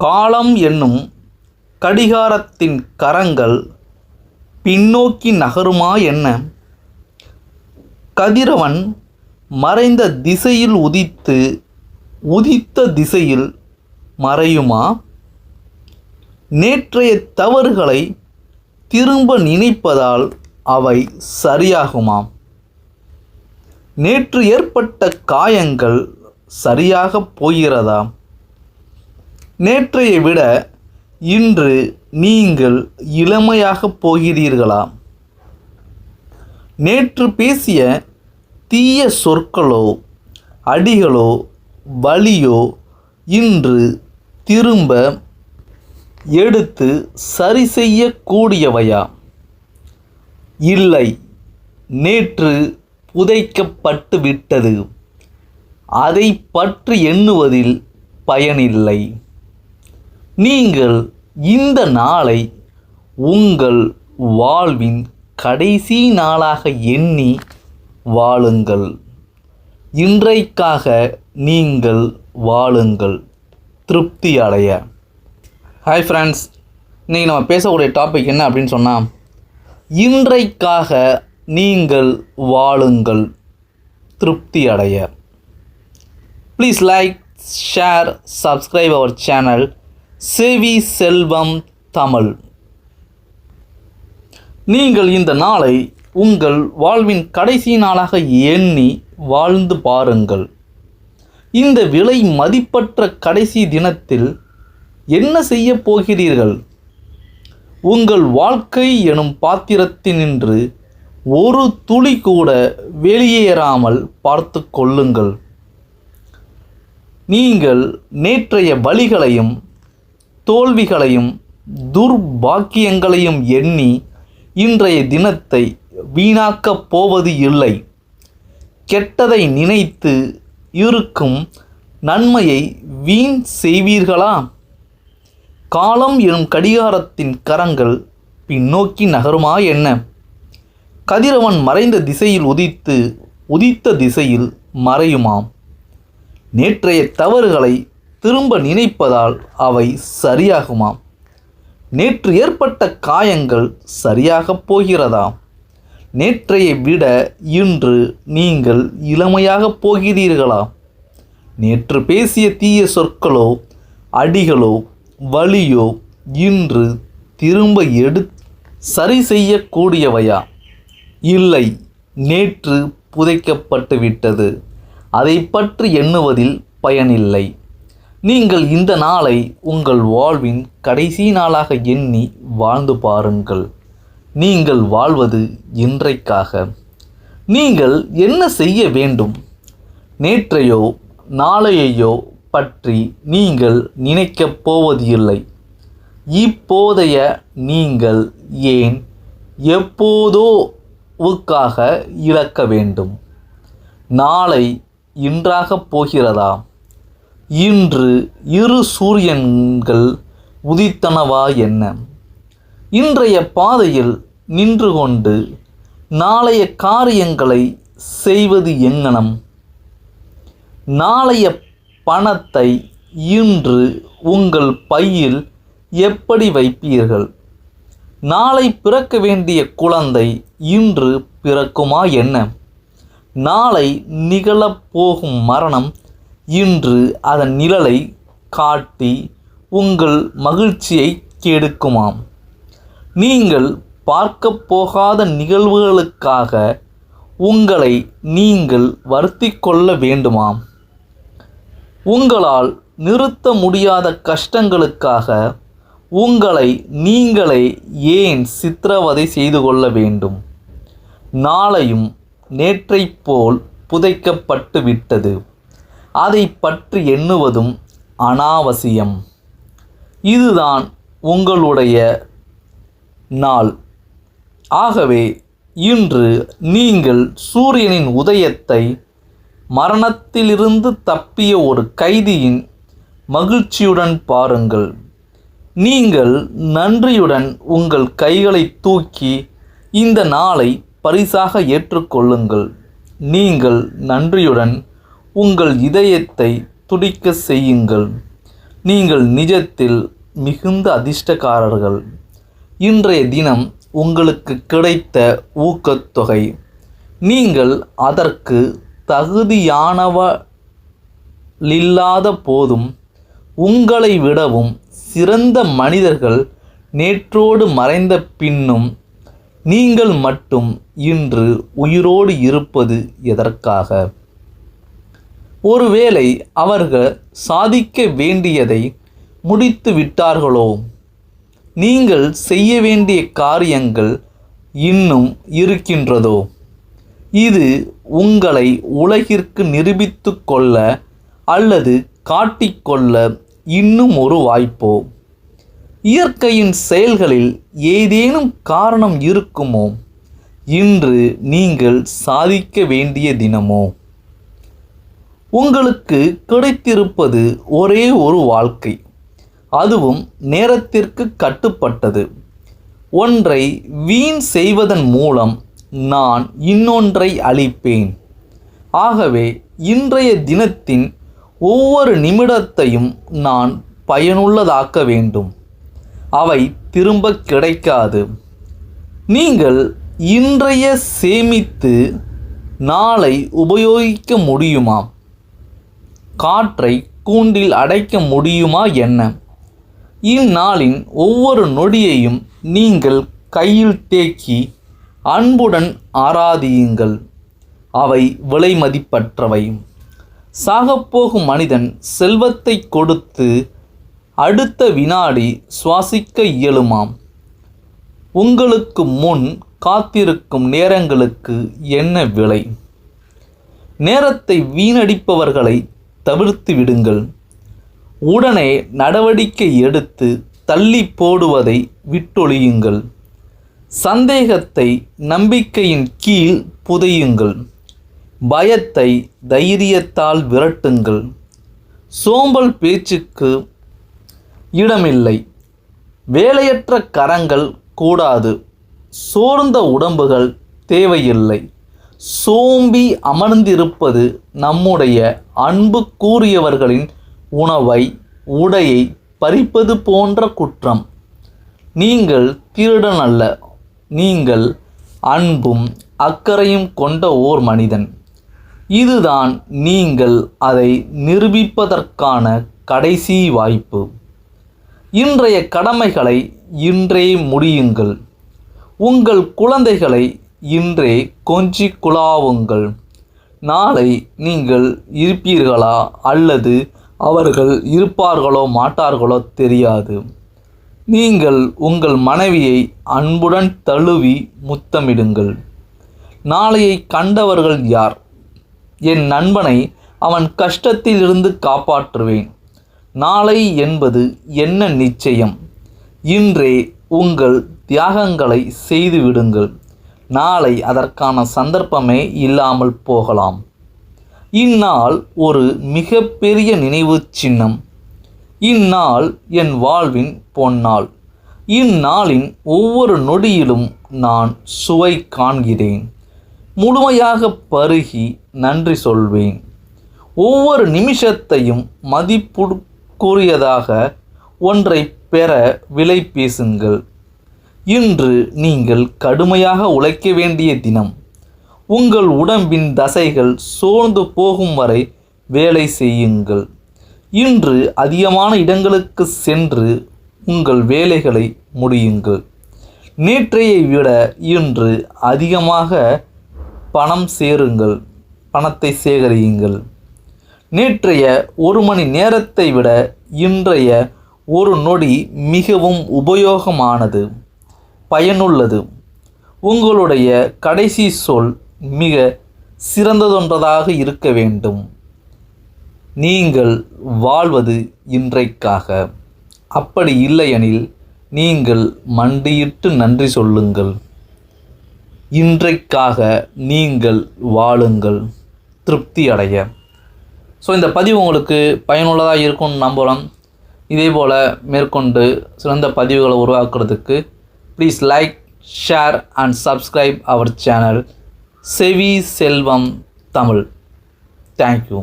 காலம் என்னும் கடிகாரத்தின் கரங்கள் பின்னோக்கி நகருமா என்ன? கதிரவன் மறைந்த திசையில் உதித்த திசையில் மறையுமா? நேற்றைய தவறுகளை திரும்ப நினைப்பதால் அவை சரியாகுமா? நேற்று ஏற்பட்ட காயங்கள் சரியாக போகிறதா? நேற்றைய விட இன்று நீங்கள் இளமையாக போகிறீர்களா? நேற்று பேசிய தீய சொற்களோ அடிகளோ வலியோ இன்று திரும்ப எடுத்து சரி செய்யக்கூடியவையா? இல்லை, நேற்று புதைக்கப்பட்டு விட்டது. அதை பற்றி எண்ணுவதில் பயனில்லை. நீங்கள் இந்த நாளை உங்கள் வாழ்வின் கடைசி நாளாக எண்ணி வாழுங்கள். இன்றைக்காக நீங்கள் வாழுங்கள், திருப்தி அடைய. ஹாய் ஃப்ரெண்ட்ஸ், இன்றைக்கி நம்ம பேசக்கூடிய டாபிக் என்ன அப்படின்னு சொன்னால், இன்றைக்காக நீங்கள் வாழுங்கள், திருப்தி அடைய. Please like, share, subscribe our channel Sevi Selvam Tamil. நீங்கள் இந்த நாளை உங்கள் வாழ்வின் கடைசி நாளாக எண்ணி வாழ்ந்து பாருங்கள். இந்த விலை மதிப்பற்ற கடைசி தினத்தில் என்ன செய்ய போகிறீர்கள்? உங்கள் வாழ்க்கை எனும் பாத்திரத்தினின்று ஒரு துளி கூட வெளியேறாமல் பார்த்து கொள்ளுங்கள். நீங்கள் நேற்றைய வலிகளையும் தோல்விகளையும் துர்பாக்கியங்களையும் எண்ணி இன்றைய தினத்தை வீணாக்கப் போவது இல்லை. கெட்டதை நினைத்து இருக்கும் நன்மையை வீண் செய்வீர்களா? காலம் எனும் கடிகாரத்தின் கரங்கள் பின்னோக்கி நகருமா என்ன? கதிரவன் மறைந்த திசையில் உதித்த திசையில் மறையுமாம். நேற்றைய தவறுகளை திரும்ப நினைப்பதால் அவை சரியாகுமாம். நேற்று ஏற்பட்ட காயங்கள் சரியாகப் போகிறதா? நேற்றைய விட இன்று நீங்கள் இளமையாக போகிறீர்களா? நேற்று பேசிய தீய சொற்களோ அடிகளோ வலியோ இன்று திரும்ப சரி செய்யக்கூடியவையா? இல்லை, நேற்று புதைக்கப்பட்டு விட்டது. அதை பற்றி எண்ணுவதில் பயனில்லை. நீங்கள் இந்த நாளை உங்கள் வாழ்வின் கடைசி நாளாக எண்ணி வாழ்ந்து பாருங்கள். நீங்கள் வாழ்வது இன்றைக்காக. நீங்கள் என்ன செய்ய வேண்டும்? நேற்றையோ நாளையோ பற்றி நீங்கள் நினைக்கப் போவது இல்லை. இப்போதைய நீங்கள் ஏன் எப்போதோவுக்காக இழக்க வேண்டும்? நாளை இன்றாகப் போகிறதா? இன்று இரு சூரியன்கள் உதித்தனவா என்ன? இன்றைய பாதையில் நின்று கொண்டு நாளைய காரியங்களை செய்வது எங்கனம்? நாளைய பணத்தை இன்று உங்கள் பையில் எப்படி வைப்பீர்கள்? நாளை பிறக்க வேண்டிய குழந்தை இன்று பிறக்குமா என்ன? நாளை நிகழப்போகும் மரணம் இன்று அதன் நிழலை காட்டி உங்கள் மகிழ்ச்சியை கெடுக்குமாம். நீங்கள் பார்க்க போகாத நிகழ்வுகளுக்காக உங்களை நீங்கள் வருத்தி கொள்ள வேண்டுமாம். உங்களால் நிறுத்த முடியாத கஷ்டங்களுக்காக உங்களை நீங்களே ஏன் சித்திரவதை செய்து கொள்ள வேண்டும்? நாளையும் நேற்றைப் போல் புதைக்கப்பட்டு விட்டது. அதை பற்றி எண்ணுவதும் அனாவசியம். இதுதான் உங்களுடைய நாள். ஆகவே இன்று நீங்கள் சூரியனின் உதயத்தை மரணத்திலிருந்து தப்பிய ஒரு கைதியின் மகிழ்ச்சியுடன் பாருங்கள். நீங்கள் நன்றியுடன் உங்கள் கைகளை தூக்கி இந்த நாளை பரிசாக ஏற்றுக்கொள்ளுங்கள். நீங்கள் நன்றியுடன் உங்கள் இதயத்தை துடிக்க செய்யுங்கள். நீங்கள் நிஜத்தில் மிகுந்த அதிர்ஷ்டக்காரர்கள். இன்றைய தினம் உங்களுக்கு கிடைத்த ஊக்கத்தொகை நீங்கள் அதற்கு தகுதியானவளில்லாத போதும் உங்களை விடவும் சிறந்த மனிதர்கள் நேற்றோடு மறைந்த பின்னும் நீங்கள் மட்டும் இன்று உயிரோடு இருப்பது எதற்காக? ஒருவேளை அவர்கள் சாதிக்க வேண்டியதை முடித்து விட்டார்களோ? நீங்கள் செய்ய வேண்டிய காரியங்கள் இன்னும் இருக்கின்றதோ? இது உங்களை உலகிற்கு நிரூபித்து கொள்ள அல்லது காட்டிக்கொள்ள இன்னும் ஒரு வாய்ப்போ? இயற்கையின் செயல்களில் ஏதேனும் காரணம் இருக்குமோ? இன்று நீங்கள் சாதிக்க வேண்டிய தினமோ? உங்களுக்கு கிடைத்திருப்பது ஒரே ஒரு வாழ்க்கை, அதுவும் நேரத்திற்கு கட்டுப்பட்டது. ஒன்றை வீண் செய்வதன் மூலம் நான் இன்னொன்றை அளிப்பேன். ஆகவே இன்றைய தினத்தின் ஒவ்வொரு நிமிடத்தையும் நான் பயனுள்ளதாக்க வேண்டும். அவை திரும்ப கிடைக்காது. நீங்கள் இன்றைய சேமித்து நாளை உபயோகிக்க முடியுமா? காற்றை கூண்டில் அடைக்க முடியுமா என்ன? இந்நாளின் ஒவ்வொரு நொடியையும் நீங்கள் கையில் தேக்கி அன்புடன் ஆராதியுங்கள். அவை விலை மதிப்பற்றவை. சாகப்போகும் மனிதன் செல்வத்தை கொடுத்து அடுத்த வினாடி சுவாசிக்க இயலுமாம். உங்களுக்கு முன் காத்திருக்கும் நேரங்களுக்கு என்ன விலை? நேரத்தை வீணடிப்பவர்களை தவிர்த்து விடுங்கள். உடனே நடவடிக்கை எடுத்து தள்ளி போடுவதை விட்டொழியுங்கள். சந்தேகத்தை நம்பிக்கையின் கீழ் புதையுங்கள். பயத்தை தைரியத்தால் விரட்டுங்கள். சோம்பல் பேச்சுக்கு இடமில்லை. வேலையற்ற கரங்கள் கூடாது. சோர்ந்த உடம்புகள் தேவையில்லை. சோம்பி அமர்ந்திருப்பது நம்முடைய அன்பு கூறியவர்களின் உணவை உடையை பறிப்பது போன்ற குற்றம். நீங்கள் திருடன் அல்ல. நீங்கள் அன்பும் அக்கறையும் கொண்ட ஓர் மனிதன். இதுதான் நீங்கள் அதை நிரூபிப்பதற்கான கடைசி வாய்ப்பு. இன்றைய கடமைகளை இன்றே முடியுங்கள். உங்கள் குழந்தைகளை இன்றே கொஞ்சி குழாவுங்கள். நாளை நீங்கள் இருப்பீர்களா அல்லது அவர்கள் இருப்பார்களோ மாட்டார்களோ தெரியாது. நீங்கள் உங்கள் மனைவியை அன்புடன் தழுவி முத்தமிடுங்கள். நாளையை கண்டவர்கள் யார்? என் நண்பனை அவன் கஷ்டத்திலிருந்து காப்பாற்றுவேன். நாளை என்பது என்ன நிச்சயம்? இன்றே உங்கள் தியாகங்களை செய்துவிடுங்கள். நாளை அதற்கான சந்தர்ப்பமே இல்லாமல் போகலாம். இந்நாள் ஒரு மிகப்பெரிய நினைவு சின்னம். இந்நாள் என் வாழ்வின் பொன்னாள். இந்நாளின் ஒவ்வொரு நொடியிலும் நான் சுவை காண்கிறேன். முழுமையாக பருகி நன்றி சொல்வேன். ஒவ்வொரு நிமிஷத்தையும் மதிப்புக்குரியதாக ஒன்றை பெற விலை பேசுங்கள். இன்று நீங்கள் கடுமையாக உழைக்க வேண்டிய தினம். உங்கள் உடம்பின் தசைகள் சோர்ந்து போகும் வரை வேலை செய்யுங்கள். இன்று அதிகமான இடங்களுக்கு சென்று உங்கள் வேலைகளை முடியுங்கள். நேற்றையை விட இன்று அதிகமாக பணத்தை சேகரியுங்கள். நேற்றைய 1 மணி நேரத்தை விட இன்றைய ஒரு நொடி மிகவும் உபயோகமானது, பயனுள்ளது. உங்களுடைய கடைசி சொல் மிக சிறந்ததொன்றதாக இருக்க வேண்டும். நீங்கள் வாழ்வது இன்றைக்காக. அப்படி இல்லையெனில் நீங்கள் மண்டியிட்டு நன்றி சொல்லுங்கள். இன்றைக்காக நீங்கள் வாழுங்கள் திருப்தி அடைய. ஸோ இந்த பதிவு உங்களுக்கு பயனுள்ளதாக இருக்கும்னு நம்பலாம். இதே போல் மேற்கொண்டு சிறந்த பதிவுகளை உருவாக்குறதுக்கு please like, share and subscribe our channel Sevi Selvam Tamil. Thank you.